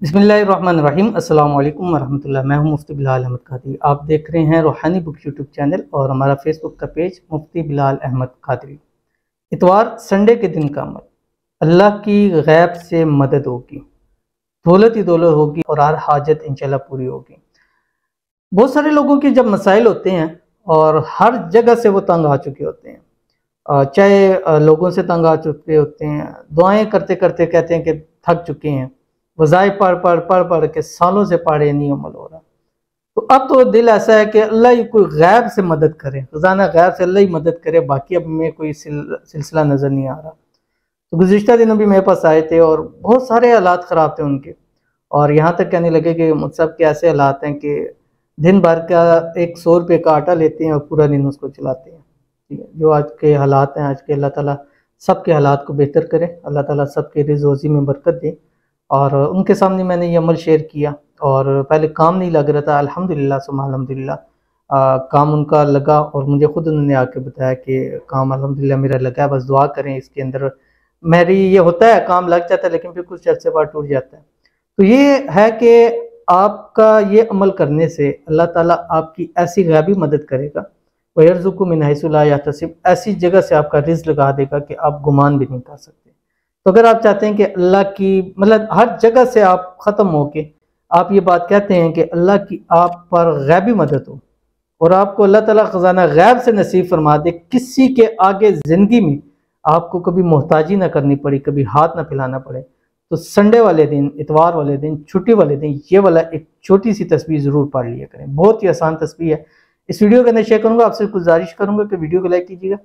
बिस्मिल्लाहिर्रहमानिर्रहीम। अस्सलाम वालेकुम वरहमतुल्लाह। मैं हूं मुफ्ती बिलाल अहमद कादरी। आप देख रहे हैं रूहानी बुक यूट्यूब चैनल और हमारा फेसबुक का पेज मुफ्ती बिलाल अहमद कादरी। इतवार संडे के दिन का अमल। अल्लाह की गैब से मदद होगी, दौलत ही दौलत होगी और हर हाजत इंशाल्लाह पूरी होगी। बहुत सारे लोगों के जब मसाइल होते हैं और हर जगह से वो तंग आ चुके होते हैं, चाहे लोगों से तंग आ चुके होते हैं, दुआएं करते करते कहते हैं कि थक चुके हैं, वज़ाइफ पढ़ के सालों से पढ़े नहीं अमल हो रहा। तो अब तो दिल ऐसा है कि अल्लाह ही कोई गैब से मदद करे, खजाना गैब से अल्लाह ही मदद करे, बाकी अब में कोई सिलसिला नज़र नहीं आ रहा। तो गुज़िश्ता दिनों भी मेरे पास आए थे और बहुत सारे हालात ख़राब थे उनके, और यहाँ तक कहने लगे कि मुझसे के ऐसे हालात हैं कि दिन भर का एक 100 रुपये का आटा लेते हैं और पूरा दिन उसको चलाते हैं। ठीक है, जो आज के हालात हैं, आज के अल्लाह ताला सबके हालात को बेहतर करे, अल्लाह ताला सबके रिज़्क़ रोज़ी में बरकत दे। और उनके सामने मैंने ये अमल शेयर किया और पहले काम नहीं लग रहा था, अल्हम्दुलिल्लाह सुम्मा अल्हम्दुलिल्लाह काम उनका लगा और मुझे खुद उन्होंने आके बताया कि काम अल्हम्दुलिल्लाह मेरा लगा है, बस दुआ करें इसके अंदर। मेरी ये होता है, काम लग जाता है लेकिन फिर कुछ अर्से बाद टूट जाता है। तो ये है कि आपका ये अमल करने से अल्लाह ताला आपकी ऐसी गैबी मदद करेगा, वयर्ज़ुक़ु मिन हैसु ला यहतसिब, ऐसी जगह से आपका रिज़्क़ लगा देगा कि आप गुमान भी नहीं कर सकते। तो अगर आप चाहते हैं कि अल्लाह की मतलब हर जगह से आप ख़त्म हो के आप ये बात कहते हैं कि अल्लाह की आप पर गैबी मदद हो और आपको अल्लाह ताला ख़जाना गैब से नसीब फरमा दे, किसी के आगे ज़िंदगी में आपको कभी मोहताजी ना करनी पड़ी, कभी हाथ ना फैलाना पड़े, तो संडे वाले दिन, इतवार वाले दिन, छुट्टी वाले दिन ये वाला एक छोटी सी तस्बीह ज़रूर पढ़ लिया करें। बहुत ही आसान तस्बीह है। इस वीडियो के अंदर शेयर करूँगा, आपसे गुजारिश करूँगा कि वीडियो को लाइक कीजिएगा।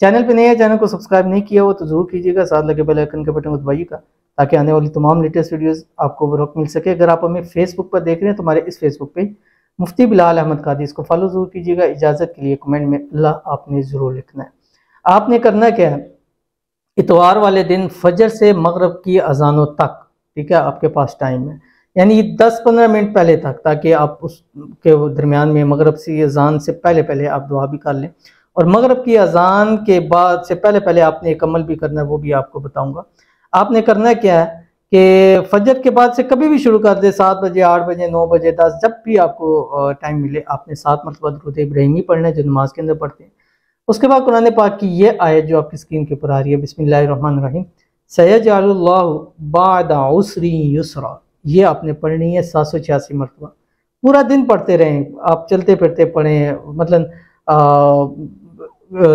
चैनल पे नए है, चैनल को सब्सक्राइब नहीं किया हो तो ज़रूर कीजिएगा, साथ लगे बेल आइकन के बटन को दबाइएगा ताकि आने वाली तमाम लेटेस्ट वीडियोस आपको वक्त मिल सके। अगर आप हमें फेसबुक पर देख रहे हैं तो हमारे इस फेसबुक पेज मुफ्ती बिलाल अहमद कादरी, इसको फॉलो ज़रूर कीजिएगा। इजाज़त के लिए कमेंट में अल्लाह आपने ज़रूर लिखना है। आपने करना क्या है, इतवार वाले दिन फजर से मगरब की अजानों तक, ठीक है, आपके पास टाइम है, यानी 10-15 मिनट पहले तक, ताकि आप उसके दरमियान में मगरब से अजान से पहले पहले आप दुआ भी कर लें। और मगरब की अजान के बाद से पहले पहले आपने एक अमल भी करना है, वो भी आपको बताऊंगा। आपने करना क्या है कि फजर के बाद से कभी भी शुरू कर दे, 7 बजे, 8 बजे, 9 बजे, 10, जब भी आपको टाइम मिले, आपने 7 मरतबा दुरूद इब्राहिमी पढ़ना है जो नमाज के अंदर पढ़ते हैं। उसके बाद कुरान पाक की ये आयत जो आपकी स्क्रीन के ऊपर आ रही है, बिस्मिल्लाहिर्रहमानिर्रहीम, सयजअलुल्लाहु बअदा उसरी युसरा, ये आपने पढ़नी है 786 मरतबा। पूरा दिन पढ़ते रहें, आप चलते फिरते पढ़ें, मतलब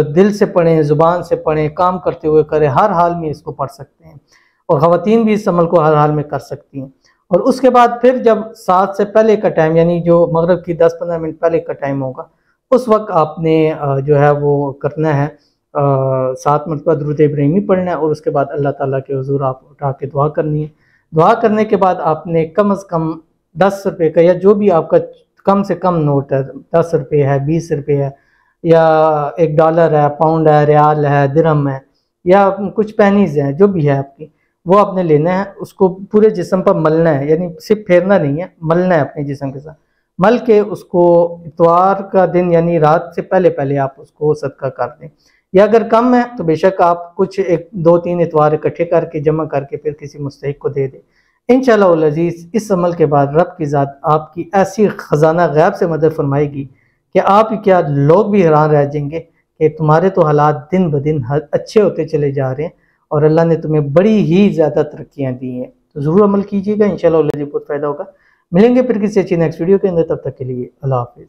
दिल से पढ़ें, ज़ुबान से पढ़ें, काम करते हुए करें, हर हाल में इसको पढ़ सकते हैं और ख़वातीन भी इस अमल को हर हाल में कर सकती हैं। और उसके बाद फिर जब 7 से पहले का टाइम, यानी जो मगरिब की 10-15 मिनट पहले का टाइम होगा, उस वक्त आपने जो है वो करना है, 7 मरतबा दुरूद इब्राहिमी पढ़ना है और उसके बाद अल्लाह ताला के हुज़ूर आप उठा के दुआ करनी है। दुआ करने के बाद आपने कम अज़ कम 10 रुपये का, या जो भी आपका कम से कम नोट है, 10 रुपये है, 20 रुपये है, या $1 है, पाउंड है, रियाल है, दिरहम है, या कुछ पेनीज़ हैं, जो भी है आपकी, वो आपने लेना है। उसको पूरे जिस्म पर मलना है, यानी सिर्फ फेरना नहीं है, मलना है अपने जिस्म के साथ। मल के उसको इतवार का दिन यानी रात से पहले पहले आप उसको सदका कर दें, या अगर कम है तो बेशक आप कुछ 1-2-3 इतवार इकट्ठे करके जमा करके फिर किसी मुस्तहिक को दे दें। इंशाअल्लाह उल अज़ीज़ इस अमल के बाद रब की ज़ात आपकी ऐसी ख़जाना गैब से मदद फरमाएगी कि आप क्या लोग भी हैरान रह जाएंगे कि तुम्हारे तो हालात दिन ब दिन अच्छे होते चले जा रहे हैं और अल्लाह ने तुम्हें बड़ी ही ज़्यादा तरक्कियाँ दी हैं। तो ज़रूर अमल कीजिएगा, इंशाअल्लाह उल अज़ीज़ बहुत फ़ायदा होगा। मिलेंगे फिर किसी अच्छी नेक्स्ट वीडियो के अंदर, तब तक के लिए अल्लाह हाफ़िज़।